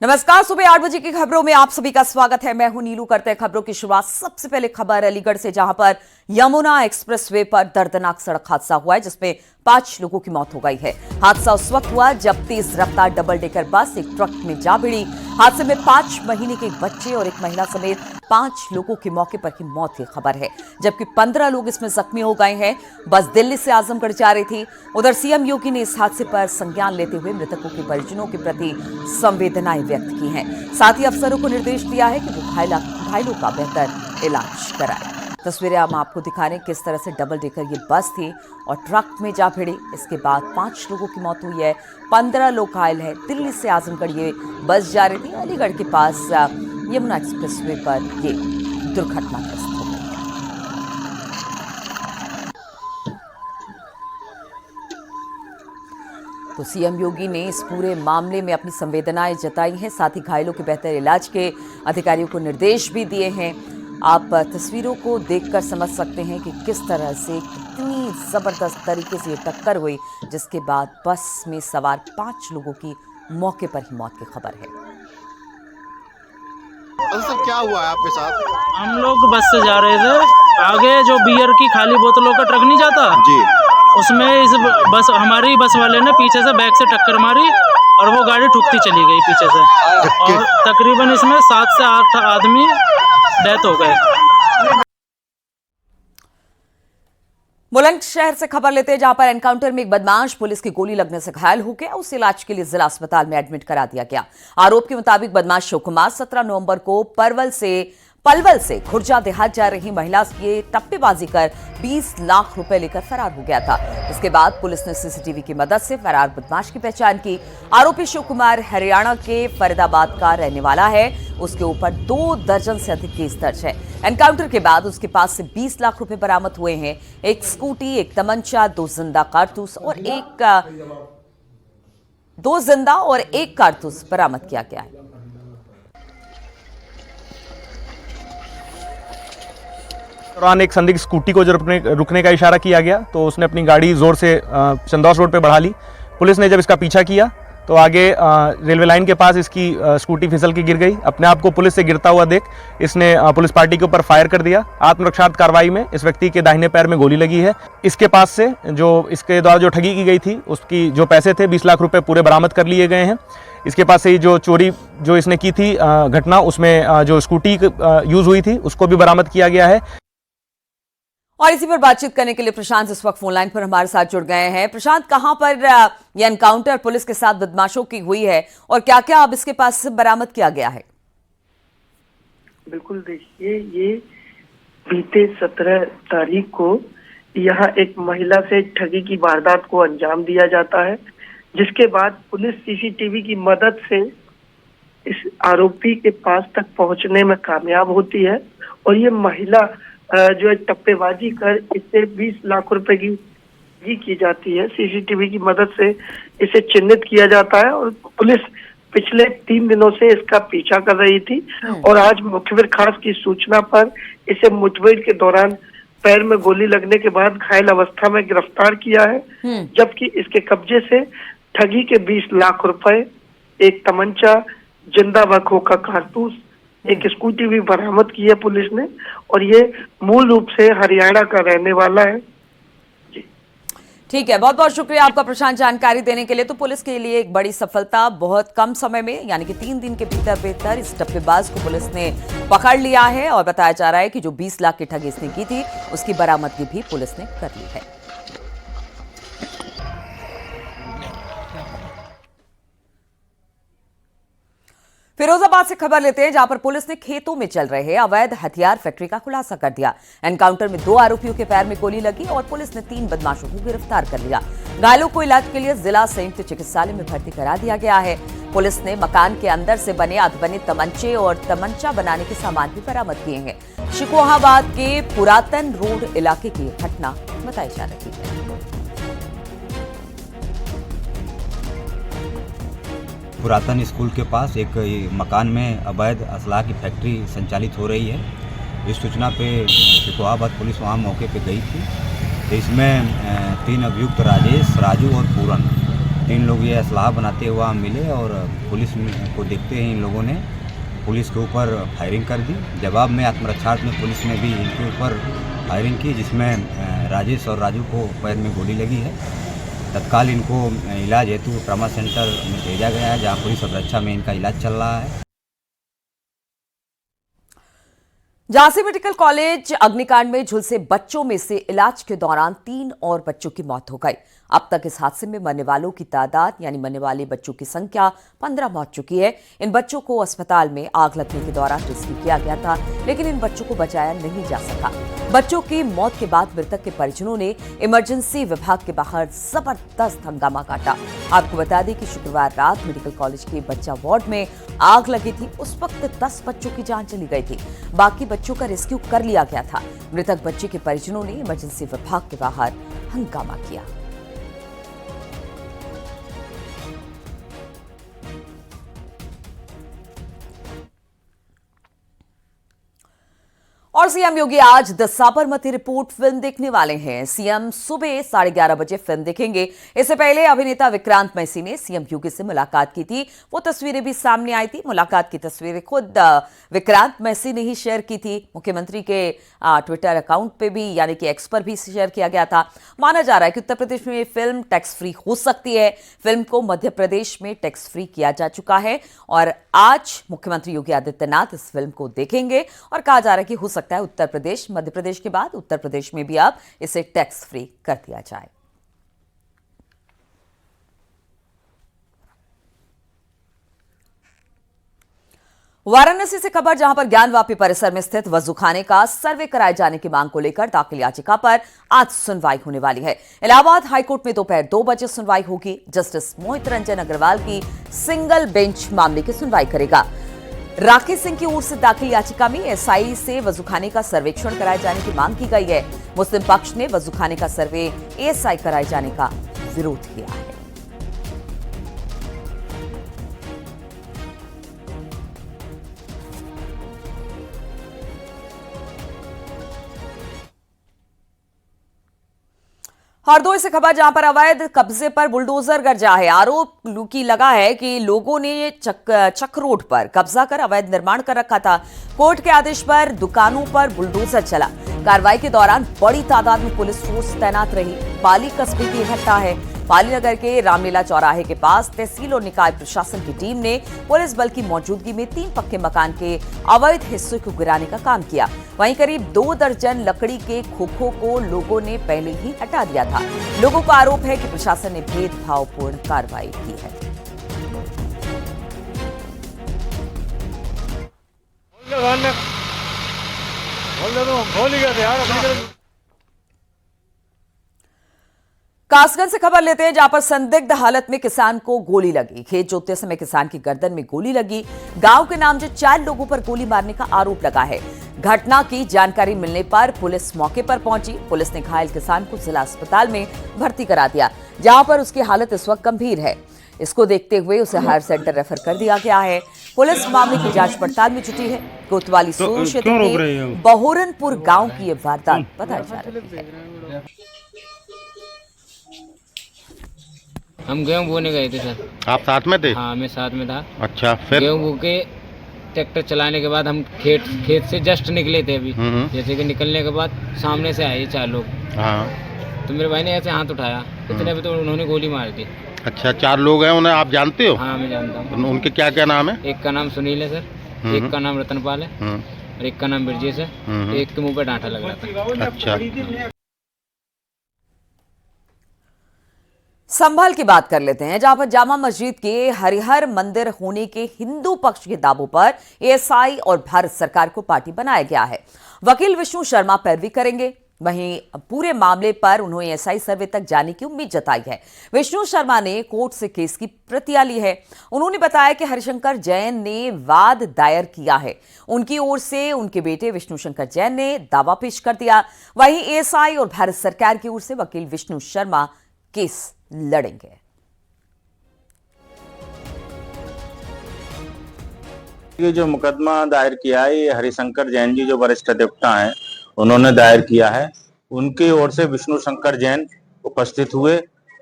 नमस्कार, सुबह 8 बजे की खबरों में आप सभी का स्वागत है। मैं हूं नीलू। करते हैं खबरों की शुरुआत। सबसे पहले खबर अलीगढ़ से, जहां पर यमुना एक्सप्रेसवे पर दर्दनाक सड़क हादसा हुआ है, जिसमें 5 लोगों की मौत हो गई है। हादसा उस वक्त हुआ जब तेज रफ्तार डबल डेकर बस एक ट्रक में जा भिड़ी। हादसे में 5 महीने के एक बच्चे और एक महिला समेत 5 लोगों की मौके पर ही मौत की खबर है, जबकि 15 लोग इसमें जख्मी हो गए हैं। बस दिल्ली से आजमगढ़ जा रही थी। उधर सीएम योगी ने इस हादसे पर संज्ञान लेते हुए मृतकों के परिजनों के प्रति संवेदनाएं व्यक्त की हैं। साथ ही अफसरों को निर्देश दिया है कि वो घायलों का बेहतर इलाज कराएं। तस्वीरें हम आपको दिखा रहे हैं किस तरह से डबल डेकर ये बस थी और ट्रक में जा भिड़ी। इसके बाद 5 लोगों की मौत हुई है, 15 लोग घायल हैं। दिल्ली से आजमगढ़ ये बस जा रही थी। अलीगढ़ के पास यमुना एक्सप्रेसवे पर ये दुर्घटनाग्रस्त हो गई। तो सीएम योगी ने इस पूरे मामले में अपनी संवेदनाएं जताई हैं, साथ ही घायलों के बेहतर इलाज के अधिकारियों को निर्देश भी दिए हैं। आप तस्वीरों को देखकर समझ सकते हैं कि किस तरह से कितनी जबरदस्त तरीके से ये टक्कर हुई, जिसके बाद बस में सवार 5 लोगों की मौके पर ही मौत की खबर है। सर, क्या हुआ है आपके साथ? हम लोग बस से जा रहे थे। आगे जो बियर की खाली बोतलों का ट्रक नहीं जाता जी, उसमें इस बस हमारी बस वाले ने पीछे से बैक से टक्कर मारी और वो गाड़ी ठुकती चली गई पीछे से, और तकरीबन इसमें 7 से 8 आदमी डेथ हो गए। बुलंदशहर से खबर लेते हैं, जहां पर एनकाउंटर में एक बदमाश पुलिस की गोली लगने से घायल हो गया। उसे इलाज के लिए जिला अस्पताल में एडमिट करा दिया गया। आरोप के मुताबिक बदमाश शिव कुमार 17 नवंबर को पलवल से खुर्जा देहात जा रही महिला की टप्पेबाजी कर 20 लाख रुपए लेकर फरार हो गया था। इसके बाद पुलिस ने सीसीटीवी की मदद से फरार बदमाश की पहचान की। आरोपी शिव कुमार हरियाणा के फरीदाबाद का रहने वाला है। उसके ऊपर 2 दर्जन से अधिक केस दर्ज है। एनकाउंटर के बाद उसके पास से 20 लाख रुपए बरामद हुए हैं। एक स्कूटी, एक तमंचा, 2 जिंदा कारतूस और एक कारतूस बरामद किया गया है। दौरान एक संदिग्ध स्कूटी को जब रुकने का इशारा किया गया तो उसने अपनी गाड़ी जोर से चंदौस रोड पे बढ़ा ली। पुलिस ने जब इसका पीछा किया तो आगे रेलवे लाइन के पास इसकी स्कूटी फिसल के गिर गई। अपने आप को पुलिस से गिरता हुआ देख इसने पुलिस पार्टी के ऊपर फायर कर दिया। आत्मरक्षात्मक कार्रवाई में इस व्यक्ति के दाहिने पैर में गोली लगी है। इसके पास से जो इसके द्वारा जो ठगी की गई थी उसकी जो पैसे थे 20 लाख रुपए पूरे बरामद कर लिए गए हैं। इसके पास से जो चोरी जो इसने की थी घटना, उसमें जो स्कूटी यूज हुई थी उसको भी बरामद किया गया है। और इसी पर बातचीत करने के लिए प्रशांत इस वक्त फोन लाइन पर हमारे साथ जुड़ गए हैं। प्रशांत, कहां पर यह एनकाउंटर पुलिस के साथ बदमाशों की हुई है और क्या क्या अब इसके पास से बरामद किया गया है? बिल्कुल, देखिए, ये बीते 17 तारीख को यहाँ एक महिला से ठगी की वारदात को अंजाम दिया जाता है, जिसके बाद पुलिस सीसीटीवी की मदद से इस आरोपी के पास तक पहुंचने में कामयाब होती है। और ये महिला जो है टप्पेबाजी कर इससे 20 लाख रुपए की जाती है। सीसीटीवी की मदद से इसे चिन्हित किया जाता है और पुलिस पिछले 3 दिनों से इसका पीछा कर रही थी और आज मुखबिर खास की सूचना पर इसे मुठभेड़ के दौरान पैर में गोली लगने के बाद घायल अवस्था में गिरफ्तार किया है, जबकि इसके कब्जे से ठगी के 20 लाख रुपए, एक तमंचा, जिंदा बखो का कारतूस, एक स्कूटी भी बरामद की है पुलिस ने। और ये मूल रूप से हरियाणा का रहने वाला है। जी ठीक है, बहुत बहुत शुक्रिया आपका प्रशांत, जानकारी देने के लिए। तो पुलिस के लिए एक बड़ी सफलता, बहुत कम समय में यानी कि 3 दिन के भीतर इस टप्पेबाज को पुलिस ने पकड़ लिया है और बताया जा रहा है कि जो 20 लाख की ठगी इसने की थी उसकी बरामदगी भी पुलिस ने कर ली है। फिरोजाबाद से खबर लेते हैं, जहां पर पुलिस ने खेतों में चल रहे अवैध हथियार फैक्ट्री का खुलासा कर दिया। एनकाउंटर में 2 आरोपियों के पैर में गोली लगी और पुलिस ने 3 बदमाशों को गिरफ्तार कर लिया। घायलों को इलाज के लिए जिला संयुक्त चिकित्सालय में भर्ती करा दिया गया है। पुलिस ने मकान के अंदर से बने अधबने तमंचे और तमंचा बनाने के सामान भी बरामद किए हैं। शिकोहाबाद के पुरातन रोड इलाके की घटना बताई जा रही है। पुरातन स्कूल के पास एक मकान में अवैध असलाह की फैक्ट्री संचालित हो रही है। इस सूचना पे शिकोहाबाद पुलिस वहाँ मौके पे गई थी। तो इसमें 3 अभियुक्त राजेश, राजू और पूरन 3 लोग ये असलाह बनाते हुए हम मिले और पुलिस को देखते ही इन लोगों ने पुलिस के ऊपर फायरिंग कर दी। जवाब में आत्मरक्षार्थ में पुलिस ने भी इनके ऊपर फायरिंग की, जिसमें राजेश और राजू को पैर में गोली लगी है। तत्काल इनको इलाज हेतु ट्रॉमा सेंटर में भेजा गया है, जहां पुलिस सुरक्षा में इनका इलाज चल रहा है। झांसी मेडिकल कॉलेज अग्निकांड में झुलसे बच्चों में से इलाज के दौरान 3 और बच्चों की मौत हो गई। अब तक इस हादसे में मरने वालों की तादाद यानी मरने वाले बच्चों की संख्या 15 पहुंच चुकी है। इन बच्चों को अस्पताल में आग लगने के दौरान रेस्क्यू किया गया था, लेकिन इन बच्चों को बचाया नहीं जा सका। बच्चों की मौत के बाद मृतक के परिजनों ने इमरजेंसी विभाग के बाहर जबरदस्त हंगामा काटा। आपको बता दें कि शुक्रवार रात मेडिकल कॉलेज के बच्चा वार्ड में आग लगी थी। उस वक्त 10 बच्चों की जान चली गई थी, बाकी बच्चों का रेस्क्यू कर लिया गया था। मृतक बच्चे के परिजनों ने इमरजेंसी विभाग के बाहर हंगामा किया। और सीएम योगी आज द साबरमती रिपोर्ट फिल्म देखने वाले हैं। सीएम सुबह 11:30 बजे फिल्म देखेंगे। इससे पहले अभिनेता विक्रांत मैसी ने सीएम योगी से मुलाकात की थी। वो तस्वीरें भी सामने आई थी। मुलाकात की तस्वीरें खुद विक्रांत मैसी ने ही शेयर की थी। मुख्यमंत्री के ट्विटर अकाउंट पे भी यानी कि एक्स पर भी शेयर किया गया था। माना जा रहा है कि उत्तर प्रदेश में फिल्म टैक्स फ्री हो सकती है। फिल्म को मध्य प्रदेश में टैक्स फ्री किया जा चुका है और आज मुख्यमंत्री योगी आदित्यनाथ इस फिल्म को देखेंगे और कहा जा रहा है कि हो सकता है उत्तर प्रदेश, मध्य प्रदेश के बाद उत्तर प्रदेश में भी अब इसे टैक्स फ्री कर दिया जाए। वाराणसी से खबर, जहां पर ज्ञानवापी परिसर में स्थित वजूखाने का सर्वे कराए जाने की मांग को लेकर दाखिल याचिका पर आज सुनवाई होने वाली है। इलाहाबाद हाईकोर्ट में दोपहर 2 बजे सुनवाई होगी। जस्टिस मोहित रंजन अग्रवाल की सिंगल बेंच मामले की सुनवाई करेगा। राकेश सिंह की ओर से दाखिल याचिका में एसआई से वजूखाने का सर्वेक्षण कराए जाने की मांग की गई है। मुस्लिम पक्ष ने वजूखाने का सर्वे एएसआई कराए जाने का विरोध किया है। हरदोई से खबर, जहां पर अवैध कब्जे पर बुलडोजर गरजा है। आरोप की लगा है कि लोगों ने चक रोड पर कब्जा कर अवैध निर्माण कर रखा था। कोर्ट के आदेश पर दुकानों पर बुलडोजर चला। कार्रवाई के दौरान बड़ी तादाद में पुलिस फोर्स तैनात रही। पाली कस्बे की घटना है। पाली नगर के रामलीला चौराहे के पास तहसील और निकाय प्रशासन की टीम ने पुलिस बल की मौजूदगी में 3 पक्के मकान के अवैध हिस्सों को गिराने का काम किया। वहीं करीब 2 दर्जन लकड़ी के खोखों को लोगों ने पहले ही हटा दिया था। लोगों का आरोप है कि प्रशासन ने भेदभावपूर्ण कार्रवाई की है। कासगंज से खबर लेते हैं, जहां पर संदिग्ध हालत में किसान को गोली लगी। खेत जोतते समय किसान की गर्दन में गोली लगी। गांव के नामजद 4 लोगों पर गोली मारने का आरोप लगा है। घटना की जानकारी मिलने पर पुलिस मौके पर पहुंची। पुलिस ने घायल किसान को जिला अस्पताल में भर्ती करा दिया, जहां पर उसकी हालत इस वक्त गंभीर है। इसको देखते हुए उसे हायर सेंटर रेफर कर दिया गया है। पुलिस मामले की जांच पड़ताल में जुटी है। कोतवाली सोन क्षेत्र के बहोरनपुर गांव की यह वारदात बताई जा रही है। हम गेहूँ बोने गए थे सर। आप साथ में थे? हाँ, मैं साथ में था। अच्छा, फिर गेहूँ बो के ट्रैक्टर चलाने के बाद हम खेत से जस्ट निकले थे अभी। जैसे कि निकलने के बाद सामने से आए 4 लोग। हाँ। तो मेरे भाई ने ऐसे हाथ उठाया, इतने भी तो उन्होंने गोली मार दी। अच्छा, 4 लोग हैं, उन्हें आप जानते हो? हाँ, मैं जानता हूँ। उनके क्या क्या नाम है? एक का नाम सुनील है सर, एक का नाम रतनपाल है और एक का नाम ब्रजेश है। एक के मुंह पे डांटा लग रहा था। अच्छा, संभल की बात कर लेते हैं, जहां पर जामा मस्जिद के हरिहर मंदिर होने के हिंदू पक्ष के दावों पर एएसआई और भारत सरकार को पार्टी बनाया गया है। वकील विष्णु शर्मा पैरवी करेंगे। वहीं पूरे मामले पर उन्होंने एएसआई सर्वे तक जाने की उम्मीद जताई है। विष्णु शर्मा ने कोर्ट से केस की प्रतियां ली है। उन्होंने बताया कि हरिशंकर जैन ने वाद दायर किया है। उनकी ओर से उनके बेटे विष्णु शंकर जैन ने दावा पेश कर दिया। वहीं एएसआई और भारत सरकार की ओर से वकील विष्णु शर्मा केस लड़ेंगे। ये जो मुकदमा दायर किया है, ये हरिशंकर जैन जी जो वरिष्ठ अधिवक्ता हैं, उन्होंने दायर किया है। उनकी ओर से विष्णु शंकर जैन उपस्थित हुए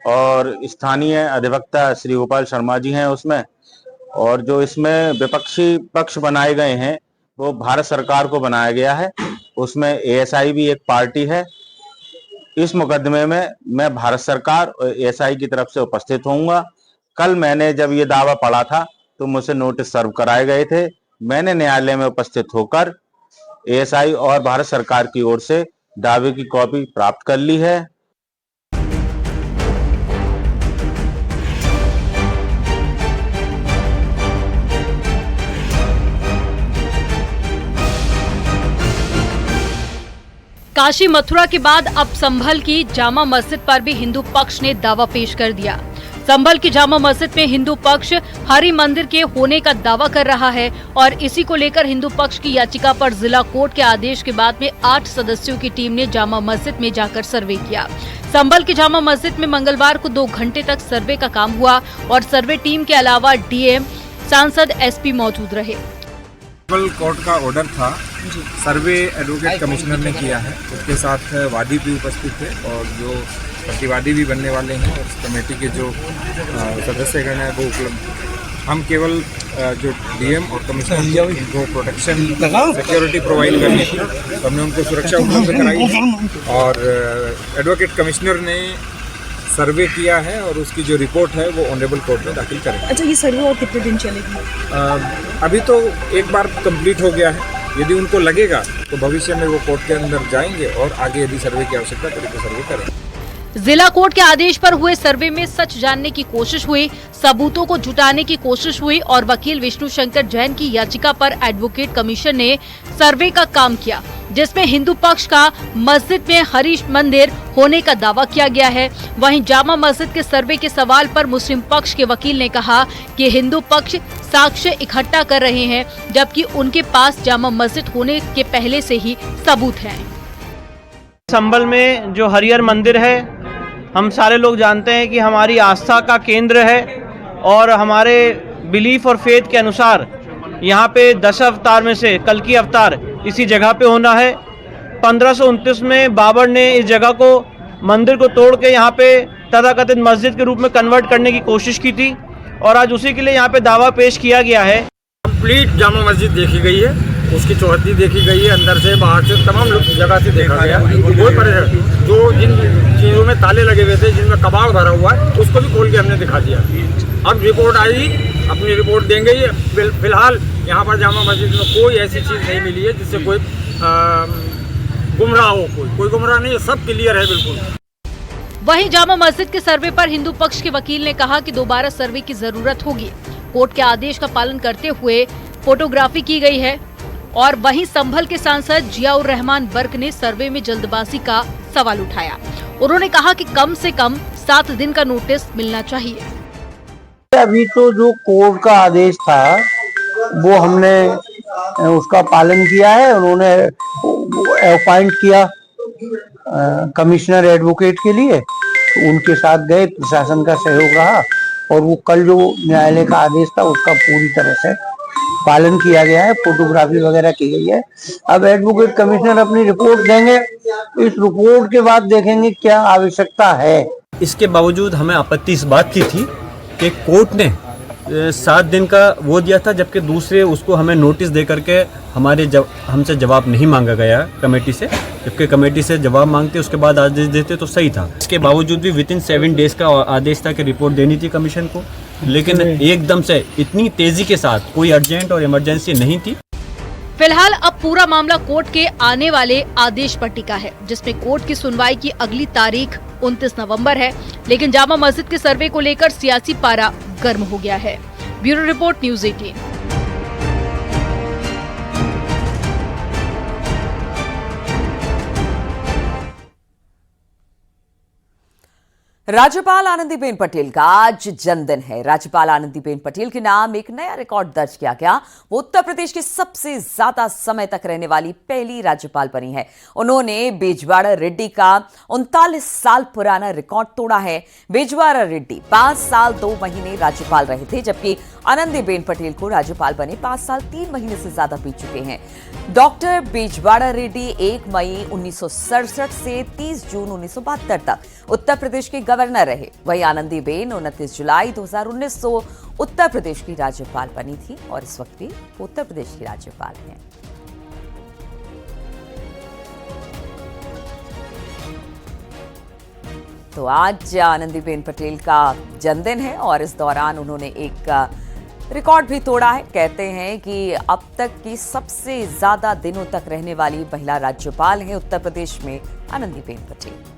और स्थानीय अधिवक्ता श्री गोपाल शर्मा जी हैं उसमें। और जो इसमें विपक्षी पक्ष बनाए गए हैं वो भारत सरकार को बनाया गया है, उसमें एएसआई भी एक पार्टी है। इस मुकदमे में मैं भारत सरकार और एएसआई की तरफ से उपस्थित होऊंगा। कल मैंने जब ये दावा पढ़ा था तो मुझसे नोटिस सर्व कराए गए थे। मैंने न्यायालय में उपस्थित होकर एएसआई और भारत सरकार की ओर से दावे की कॉपी प्राप्त कर ली है। काशी मथुरा के बाद अब संभल की जामा मस्जिद पर भी हिंदू पक्ष ने दावा पेश कर दिया। संभल की जामा मस्जिद में हिंदू पक्ष हरि मंदिर के होने का दावा कर रहा है और इसी को लेकर हिंदू पक्ष की याचिका पर जिला कोर्ट के आदेश के बाद में 8 सदस्यों की टीम ने जामा मस्जिद में जाकर सर्वे किया। संभल की जामा मस्जिद में मंगलवार को 2 घंटे तक सर्वे का काम हुआ और सर्वे टीम के अलावा डीएम, सांसद, एसपी मौजूद रहे। कोर्ट का ऑर्डर था, सर्वे एडवोकेट कमिश्नर ने किया है, उसके साथ वादी भी उपस्थित थे और जो प्रतिवादी भी बनने वाले हैं और इस कमेटी के जो सदस्यगण हैं वो उपलब्ध। हम केवल जो डीएम और कमिश्नर को प्रोटेक्शन सिक्योरिटी प्रोवाइड करनी थी तो हमने उनको सुरक्षा उपलब्ध कराई और एडवोकेट कमिश्नर ने सर्वे किया है और उसकी जो रिपोर्ट है वो ऑनरेबल कोर्ट में दाखिल करेंगे। अच्छा, ये सर्वे और कितने दिन चलेगी? अभी तो एक बार कंप्लीट हो गया है। यदि उनको लगेगा तो भविष्य में वो कोर्ट के अंदर जाएंगे और आगे यदि सर्वे की आवश्यकता पड़े तो सर्वे करेंगे। जिला कोर्ट के आदेश पर हुए सर्वे में सच जानने की कोशिश हुई, सबूतों को जुटाने की कोशिश हुई और वकील विष्णु शंकर जैन की याचिका पर एडवोकेट कमीशन ने सर्वे का काम किया, जिसमें हिंदू पक्ष का मस्जिद में हरि मंदिर होने का दावा किया गया है। वहीं जामा मस्जिद के सर्वे के सवाल पर मुस्लिम पक्ष के वकील ने कहा कि हिंदू पक्ष साक्ष्य इकट्ठा कर रहे हैं, जबकि उनके पास जामा मस्जिद होने के पहले से ही सबूत हैं। संभल में जो हरिहर मंदिर है, हम सारे लोग जानते हैं कि हमारी आस्था का केंद्र है और हमारे बिलीफ और फेथ के अनुसार यहाँ पे 10 अवतार में से कल की अवतार इसी जगह पे होना है। 1529 में बाबर ने इस जगह को मंदिर को तोड़ के यहाँ पे तथाकथित मस्जिद के रूप में कन्वर्ट करने की कोशिश की थी और आज उसी के लिए यहाँ पे दावा पेश किया गया है। कंप्लीट जामा मस्जिद देखी गई है, उसकी चौहद्दी देखी गई है, अंदर से बाहर से तमाम जगह से देखा गया। कोई परेशान जो जिन चीज़ों में ताले लगे हुए थे, जिनमें कबाड़ भरा हुआ है, उसको भी खोल के हमने दिखा दिया। अब रिपोर्ट आई, अपनी रिपोर्ट देंगे। फिलहाल यहाँ पर जामा मस्जिद में कोई ऐसी चीज़ नहीं मिली है जिससे कोई गुमराह हो। कोई गुमराह नहीं है, सब क्लियर है बिल्कुल। वहीं जामा मस्जिद के सर्वे पर हिंदू पक्ष के वकील ने कहा कि दोबारा सर्वे की जरूरत होगी। कोर्ट के आदेश का पालन करते हुए फोटोग्राफी की गई है। और वहीं संभल के सांसद जियाउर रहमान बर्क ने सर्वे में जल्दबाजी का सवाल उठाया। उन्होंने कहा कि कम से कम 7 दिन का नोटिस मिलना चाहिए। अभी तो जो कोर्ट का आदेश था वो हमने उसका पालन किया है। उन्होंने अपॉइंट किया कमिश्नर एडवोकेट के लिए, तो उनके साथ गए, प्रशासन का सहयोग रहा और वो कल जो न्यायालय का आदेश था उसका पूरी तरह से पालन किया गया है। फोटोग्राफी वगैरह की गई है। अब एडवोकेट कमिश्नर अपनी रिपोर्ट देंगे, इस रिपोर्ट के बाद देखेंगे क्या आवश्यकता है। इसके बावजूद हमें आपत्ति इस बात की थी कि कोर्ट ने 7 दिन का वो दिया था, जबकि दूसरे उसको हमें नोटिस दे करके हमसे जवाब नहीं मांगा गया कमेटी से। जबकि कमेटी से जवाब मांगते उसके बाद आदेश देते तो सही था। इसके बावजूद भी विदिन 7 डेज का आदेश था कि रिपोर्ट देनी थी कमीशन को, लेकिन एकदम से इतनी तेजी के साथ कोई अर्जेंट और इमरजेंसी नहीं थी। फिलहाल अब पूरा मामला कोर्ट के आने वाले आदेश पर टिका है, जिसमें कोर्ट की सुनवाई की अगली तारीख 29 नवंबर है। लेकिन जामा मस्जिद के सर्वे को लेकर सियासी पारा गर्म हो गया है। Bureau report, news 18। राज्यपाल आनंदीबेन पटेल का आज जन्मदिन है। राज्यपाल आनंदीबेन पटेल के नाम एक नया रिकॉर्ड दर्ज किया गया। वो उत्तर प्रदेश की सबसे ज्यादा समय तक रहने वाली पहली राज्यपाल बनी है। उन्होंने बेजवाड़ा रेड्डी का 39 साल पुराना रिकॉर्ड तोड़ा है। बेजवाड़ा रेड्डी 5 साल 2 महीने राज्यपाल रहे थे, जबकि आनंदीबेन पटेल को राज्यपाल बने 5 साल 3 महीने से ज्यादा बीत चुके हैं। डॉक्टर बेजवाड़ा रेड्डी 1 मई 1967 से 30 जून 1972 तक उत्तर प्रदेश के गवर्नर रहे। वहीं आनंदीबेन 29 जुलाई 2019 को उत्तर प्रदेश की राज्यपाल बनी थी और इस वक्त भी उत्तर प्रदेश की राज्यपाल हैं। तो आज आनंदीबेन पटेल का जन्मदिन है और इस दौरान उन्होंने एक रिकॉर्ड भी तोड़ा है। कहते हैं कि अब तक की सबसे ज्यादा दिनों तक रहने वाली महिला राज्यपाल है उत्तर प्रदेश में आनंदीबेन पटेल।